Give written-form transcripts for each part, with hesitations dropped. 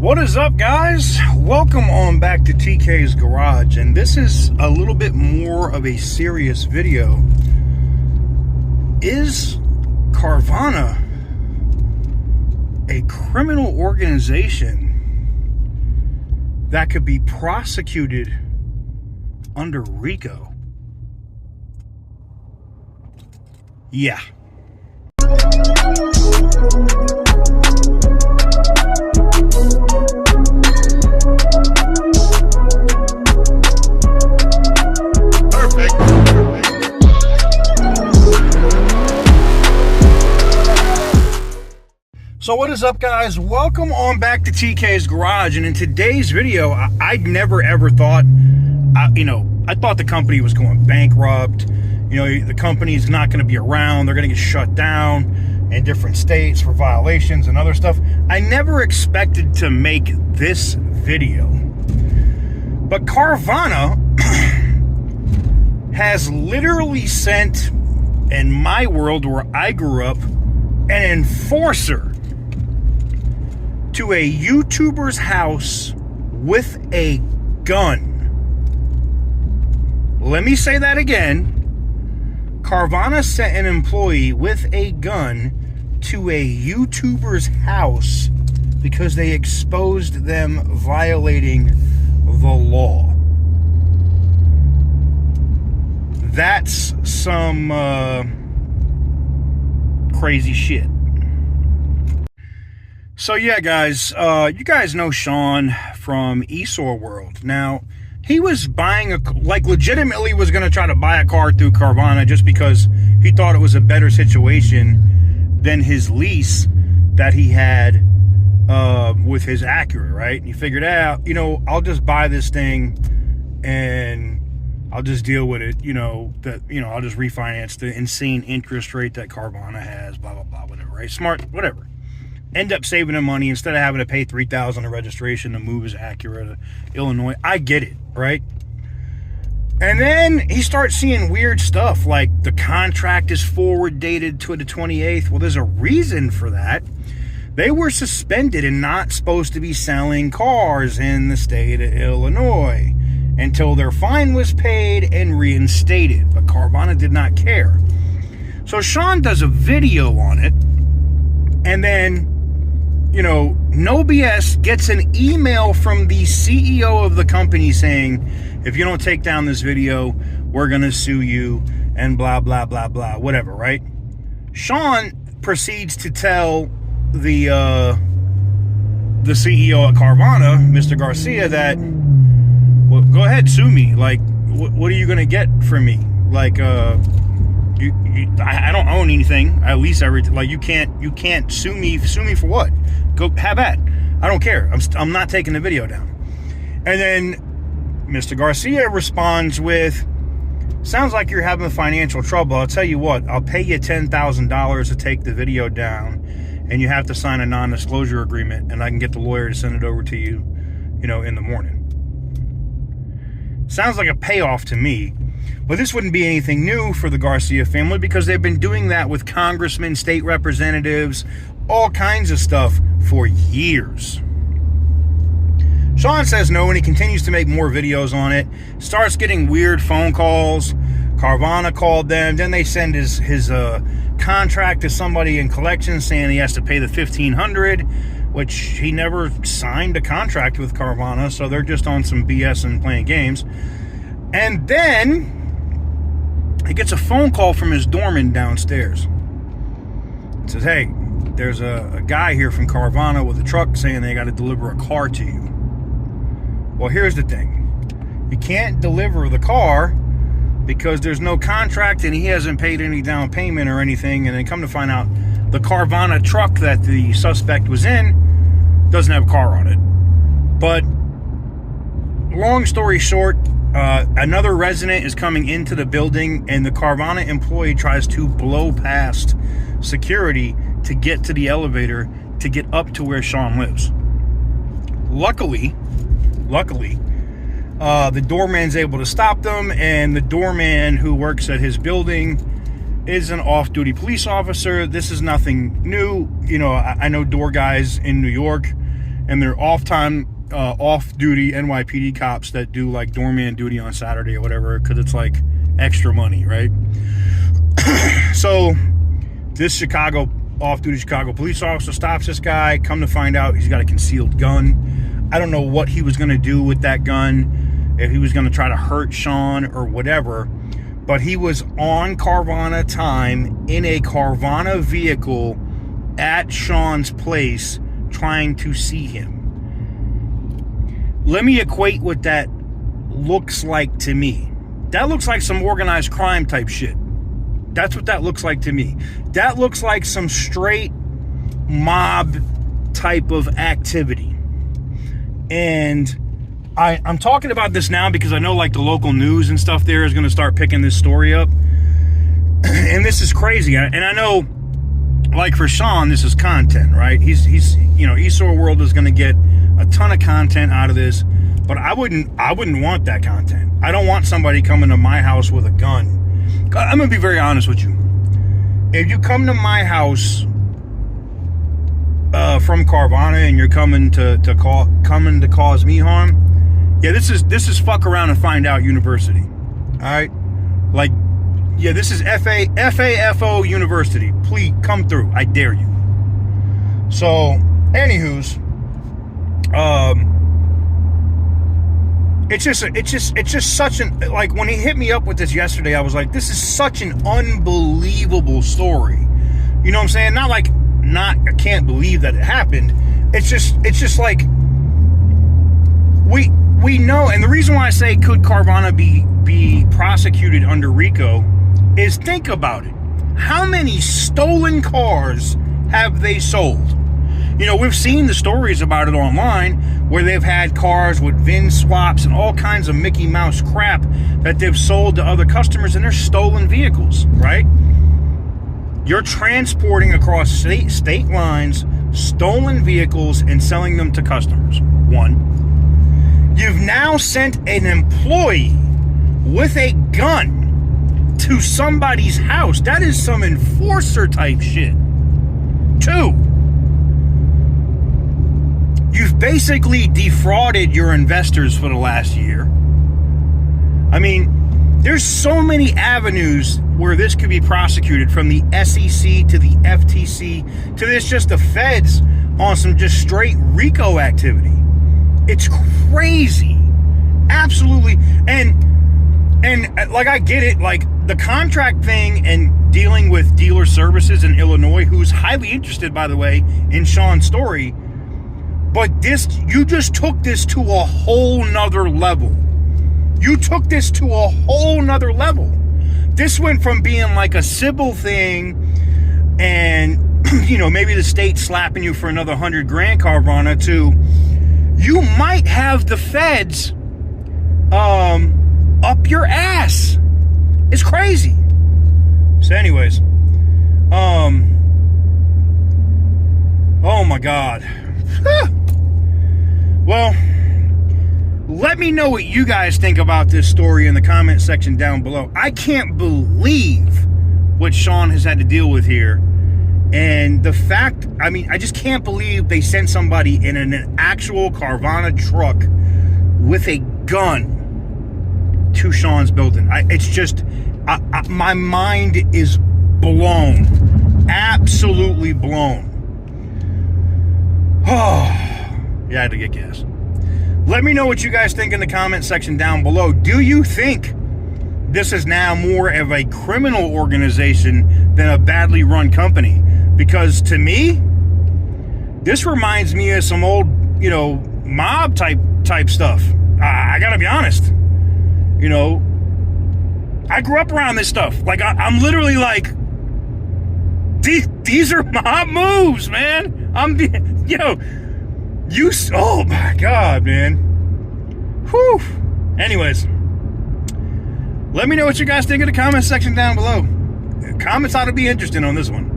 What is up, guys? Welcome on back to TK's Garage, and this is a little bit more of a serious video. Is Carvana a criminal organization that could be prosecuted under Rico? Yeah. So what is up, guys? Welcome on back to TK's Garage, and in today's video, I never ever thought, I thought the company was going bankrupt. The company's not going to be around. They're going to get shut down in different states for violations and other stuff. I never expected to make this video. But Carvana has literally sent, in my world where I grew up, an enforcer to a YouTuber's house with a gun. Let me say that again. Carvana sent an employee with a gun to a YouTuber's house because they exposed them violating the law. That's some crazy shit. So yeah, guys, you guys know Sean from World. Now, he was buying legitimately was going to try to buy a car through Carvana just because he thought it was a better situation than his lease that he had with his Acura, right? And he figured out, I'll just buy this thing and I'll just deal with it, I'll just refinance the insane interest rate that Carvana has, blah, blah, blah, whatever, right? Smart, whatever. End up saving him money instead of having to pay $3,000 of registration to move his Acura to Illinois. I get it, right? And then he starts seeing weird stuff like the contract is forward dated to the 28th. Well, there's a reason for that. They were suspended and not supposed to be selling cars in the state of Illinois until their fine was paid and reinstated. But Carvana did not care. So Sean does a video on it, and then no BS, gets an email from the CEO of the company saying, if you don't take down this video, we're going to sue you and blah, blah, blah, blah, whatever, right? Sean proceeds to tell the CEO at Carvana, Mr. Garcia, that, well, go ahead, sue me. Like, what are you going to get from me? Like, I don't own anything. I lease everything. Like, you can't sue me. Sue me for what? Go have at. I don't care. I'm not taking the video down. And then Mr. Garcia responds with, sounds like you're having financial trouble. I'll tell you what, I'll pay you $10,000 to take the video down, and you have to sign a non-disclosure agreement, and I can get the lawyer to send it over to you, in the morning. Sounds like a payoff to me. But this wouldn't be anything new for the Garcia family because they've been doing that with congressmen, state representatives, all kinds of stuff for years. Sean says no, and he continues to make more videos on it. Starts getting weird phone calls. Carvana called them. Then they send his contract to somebody in collections saying he has to pay the $1,500, which he never signed a contract with Carvana, so they're just on some BS and playing games. And then he gets a phone call from his doorman downstairs. It says, hey, there's a guy here from Carvana with a truck saying they got to deliver a car to you. Well, here's the thing. You can't deliver the car because there's no contract and he hasn't paid any down payment or anything. And then come to find out, the Carvana truck that the suspect was in doesn't have a car on it. But long story short, another resident is coming into the building, and the Carvana employee tries to blow past security to get to the elevator to get up to where Sean lives. Luckily, the doorman's able to stop them, and the doorman who works at his building is an off-duty police officer. This is nothing new. I know door guys in New York, and they're off-duty NYPD cops that do like doorman duty on Saturday or whatever, because it's like extra money, right? So this off-duty Chicago police officer stops this guy. Come to find out, he's got a concealed gun. I don't know what he was going to do with that gun, if he was going to try to hurt Sean or whatever, but he was on Carvana time in a Carvana vehicle at Sean's place trying to see him. Let me equate what that looks like to me. That looks like some organized crime type shit. That's what that looks like to me. That looks like some straight mob type of activity. And I'm talking about this now because I know like the local news and stuff there is going to start picking this story up. And this is crazy. And I know, like for Sean, this is content, right? He's Esau World is going to get a ton of content out of this, but I wouldn't want that content. I don't want somebody coming to my house with a gun. I'm gonna be very honest with you. If you come to my house from Carvana and you're coming to cause me harm, yeah, this is fuck around and find out university. All right, like, yeah, this is FAFO University. Please come through. I dare you. So, anywho's, it's just such an, like, when he hit me up with this yesterday, I was like, this is such an unbelievable story. You know what I'm saying? I can't believe that it happened. It's just like, we know, and the reason why I say could Carvana be prosecuted under Rico is, think about it. How many stolen cars have they sold? You know, we've seen the stories about it online where they've had cars with VIN swaps and all kinds of Mickey Mouse crap that they've sold to other customers, and they're stolen vehicles, right? You're transporting across state lines stolen vehicles and selling them to customers. One, you've now sent an employee with a gun to somebody's house. That is some enforcer type shit. Two, you've basically defrauded your investors for the last year. I mean, there's so many avenues where this could be prosecuted, from the SEC to the FTC to this, just the feds on some just straight Rico activity. It's crazy. Absolutely. And like, I get it, like the contract thing and dealing with dealer services in Illinois, who's highly interested, by the way, in Sean's story. But this, you just took this to a whole nother level. You took this to a whole nother level. This went from being like a civil thing and, you know, maybe the state slapping you for another $100 grand, Carvana, to you might have the feds up your ass. It's crazy. So anyways, oh my God. Well, let me know what you guys think about this story in the comment section down below. I can't believe what Sean has had to deal with here. And the fact, I mean, I just can't believe they sent somebody in an actual Carvana truck with a gun to Sean's building. It's just, my mind is blown. Absolutely blown. Oh, yeah, I had to get gas. Let me know what you guys think in the comment section down below. Do you think this is now more of a criminal organization than a badly run company? Because to me, this reminds me of some old, you know, mob type stuff. I gotta be honest. You know, I grew up around this stuff. Like, I'm literally like, these are mob moves, man. Oh my God, man. Whew. Anyways, let me know what you guys think in the comment section down below. Comments ought to be interesting on this one.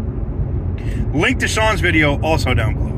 Link to Sean's video also down below.